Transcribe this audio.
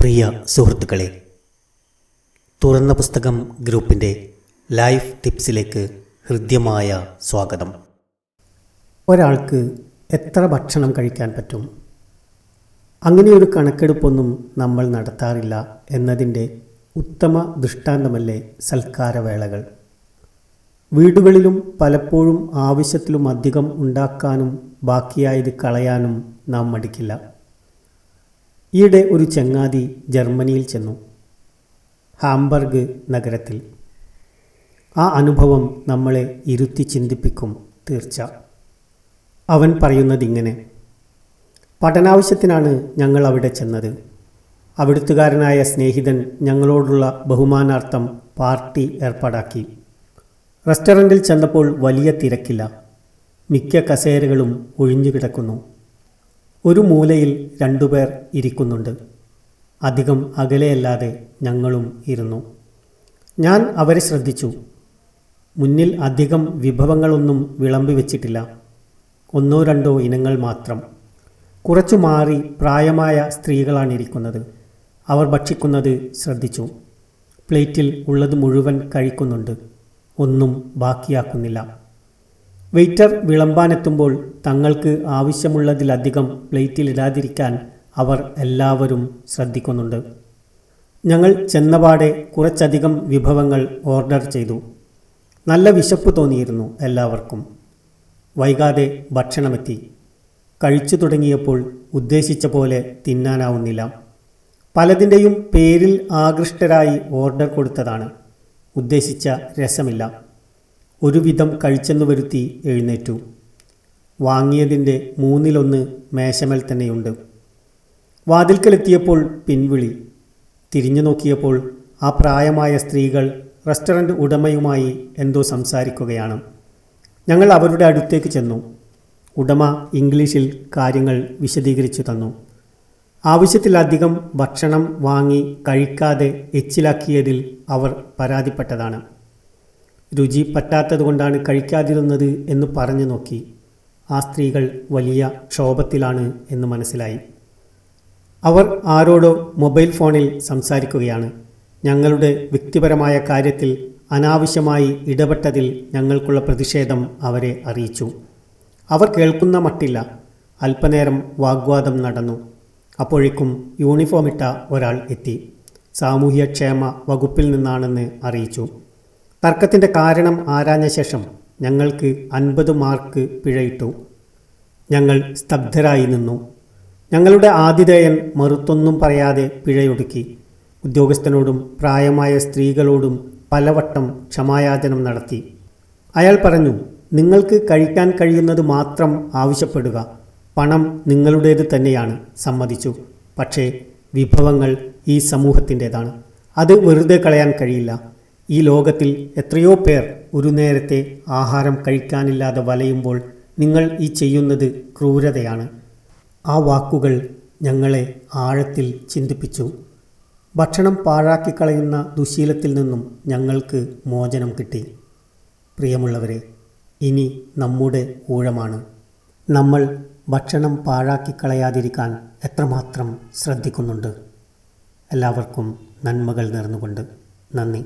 പ്രിയ സുഹൃത്തുക്കളെ, തുറന്ന പുസ്തകം ഗ്രൂപ്പിൻ്റെ ലൈഫ് ടിപ്സിലേക്ക് ഹൃദ്യമായ സ്വാഗതം. ഒരാൾക്ക് എത്ര ഭക്ഷണം കഴിക്കാൻ പറ്റും? അങ്ങനെയൊരു കണക്കെടുപ്പൊന്നും നമ്മൾ നടത്താറില്ല എന്നതിൻ്റെ ഉത്തമ ദൃഷ്ടാന്തമല്ലേ സൽക്കാരവേളകൾ. വീടുകളിലും പലപ്പോഴും ആവശ്യത്തിലും അധികം ഉണ്ടാക്കാനും ബാക്കിയായത് കളയാനും നാം മടിക്കില്ല. ഈയിടെ ഒരു ചങ്ങാതി ജർമ്മനിയിൽ ചെന്നു, ഹാംബർഗ് നഗരത്തിൽ. ആ അനുഭവം നമ്മളെ ഇരുത്തി ചിന്തിപ്പിക്കും തീർച്ച. അവൻ പറയുന്നതിങ്ങനെ: പഠനാവശ്യത്തിനാണ് ഞങ്ങൾ അവിടെ ചെന്നത്. അവിടുത്തുകാരനായ സ്നേഹിതൻ ഞങ്ങളോടുള്ള ബഹുമാനാർത്ഥം പാർട്ടി ഏർപ്പാടാക്കി. റെസ്റ്റോറൻറ്റിൽ ചെന്നപ്പോൾ വലിയ തിരക്കില്ല. മിക്ക കസേരകളും ഒഴിഞ്ഞു കിടക്കുന്നു. ഒരു മൂലയിൽ 2 പേർ ഇരിക്കുന്നുണ്ട്. അധികം അകലെയല്ലാതെ ഞങ്ങളും ഇരുന്നു. ഞാൻ അവരെ ശ്രദ്ധിച്ചു. മുന്നിൽ അധികം വിഭവങ്ങളൊന്നും വിളമ്പി വെച്ചിട്ടില്ല. 1-2 ഇനങ്ങൾ മാത്രം. കുറച്ചു മാറി പ്രായമായ സ്ത്രീകളാണിരിക്കുന്നത്. അവർ ഭക്ഷിക്കുന്നത് ശ്രദ്ധിച്ചു. പ്ലേറ്റിൽ ഉള്ളത് മുഴുവൻ കഴിക്കുന്നുണ്ട്. ഒന്നും ബാക്കിയാക്കുന്നില്ല. വെയിറ്റർ വിളമ്പാനെത്തുമ്പോൾ തങ്ങൾക്ക് ആവശ്യമുള്ളതിലധികം പ്ലേറ്റിലിടാതിരിക്കാൻ അവർ എല്ലാവരും ശ്രദ്ധിക്കുന്നുണ്ട്. ഞങ്ങൾ ചെന്നപാടെ കുറച്ചധികം വിഭവങ്ങൾ ഓർഡർ ചെയ്തു. നല്ല വിശപ്പ് തോന്നിയിരുന്നു എല്ലാവർക്കും. വൈകാതെ ഭക്ഷണമെത്തി. കഴിച്ചു തുടങ്ങിയപ്പോൾ ഉദ്ദേശിച്ച പോലെ തിന്നാനാവുന്നില്ല. പലതിൻ്റെയും പേരിൽ ആകൃഷ്ടരായി ഓർഡർ കൊടുത്തതാണ്. ഉദ്ദേശിച്ച രസമില്ല. ഒരുവിധം കഴിച്ചെന്നു വരുത്തി എഴുന്നേറ്റു. വാങ്ങിയതിൻ്റെ 1/3 മേശമേൽ തന്നെയുണ്ട്. വാതിൽക്കലെത്തിയപ്പോൾ പിൻവിളി. തിരിഞ്ഞു നോക്കിയപ്പോൾ ആ പ്രായമായ സ്ത്രീകൾ റെസ്റ്റോറൻറ്റ് ഉടമയുമായി എന്തോ സംസാരിക്കുകയാണ്. ഞങ്ങൾ അവരുടെ അടുത്തേക്ക് ചെന്നു. ഉടമ ഇംഗ്ലീഷിൽ കാര്യങ്ങൾ വിശദീകരിച്ചു തന്നു. ആവശ്യത്തിലധികം ഭക്ഷണം വാങ്ങി കഴിക്കാതെ എച്ചിലാക്കിയതിൽ അവർ പരാതിപ്പെട്ടതാണ്. രുചി പറ്റാത്തതുകൊണ്ടാണ് കഴിക്കാതിരുന്നത് എന്ന് പറഞ്ഞു നോക്കി. ആ സ്ത്രീകൾ വലിയ ക്ഷോഭത്തിലാണ് എന്ന് മനസ്സിലായി. അവർ ആരോടോ മൊബൈൽ ഫോണിൽ സംസാരിക്കുകയാണ്. ഞങ്ങളുടെ വ്യക്തിപരമായ കാര്യത്തിൽ അനാവശ്യമായി ഇടപെട്ടതിൽ ഞങ്ങൾക്കുള്ള പ്രതിഷേധം അവരെ അറിയിച്ചു. അവർ കേൾക്കുന്ന മട്ടില്ല. അല്പനേരം വാഗ്വാദം നടന്നു. അപ്പോഴേക്കും യൂണിഫോമിട്ട ഒരാൾ എത്തി. സാമൂഹ്യക്ഷേമ വകുപ്പിൽ നിന്നാണെന്ന് അറിയിച്ചു. തർക്കത്തിൻ്റെ കാരണം ആരാഞ്ഞ ശേഷം ഞങ്ങൾക്ക് 50 മാർക്ക് പിഴയിട്ടു. ഞങ്ങൾ സ്തബ്ധരായി നിന്നു. ഞങ്ങളുടെ ആതിഥേയൻ മറുത്തൊന്നും പറയാതെ പിഴയൊടുക്കി. ഉദ്യോഗസ്ഥനോടും പ്രായമായ സ്ത്രീകളോടും പലവട്ടം ക്ഷമായാചനം നടത്തി. അയാൾ പറഞ്ഞു, നിങ്ങൾക്ക് കഴിക്കാൻ കഴിയുന്നത് മാത്രം ആവശ്യപ്പെടുക. പണം നിങ്ങളുടേത് തന്നെയാണ്. സമ്മതിച്ചു. പക്ഷേ വിഭവങ്ങൾ ഈ സമൂഹത്തിൻ്റേതാണ്. അത് വെറുതെ കളയാൻ കഴിയില്ല. ഈ ലോകത്തിൽ എത്രയോ പേർ ഒരു നേരത്തെ ആഹാരം കഴിക്കാനില്ലാതെ വലയുമ്പോൾ നിങ്ങൾ ഈ ചെയ്യുന്നത് ക്രൂരതയാണ്. ആ വാക്കുകൾ ഞങ്ങളെ ആഴത്തിൽ ചിന്തിപ്പിച്ചു. ഭക്ഷണം പാഴാക്കിക്കളയുന്ന ദുശീലത്തിൽ നിന്നും ഞങ്ങൾക്ക് മോചനം കിട്ടി. പ്രിയമുള്ളവരെ, ഇനി നമ്മുടെ ഊഴമാണ്. നമ്മൾ ഭക്ഷണം പാഴാക്കിക്കളയാതിരിക്കാൻ എത്രമാത്രം ശ്രദ്ധിക്കുന്നുണ്ട്? എല്ലാവർക്കും നന്മകൾ നേർന്നുകൊണ്ട് നന്ദി.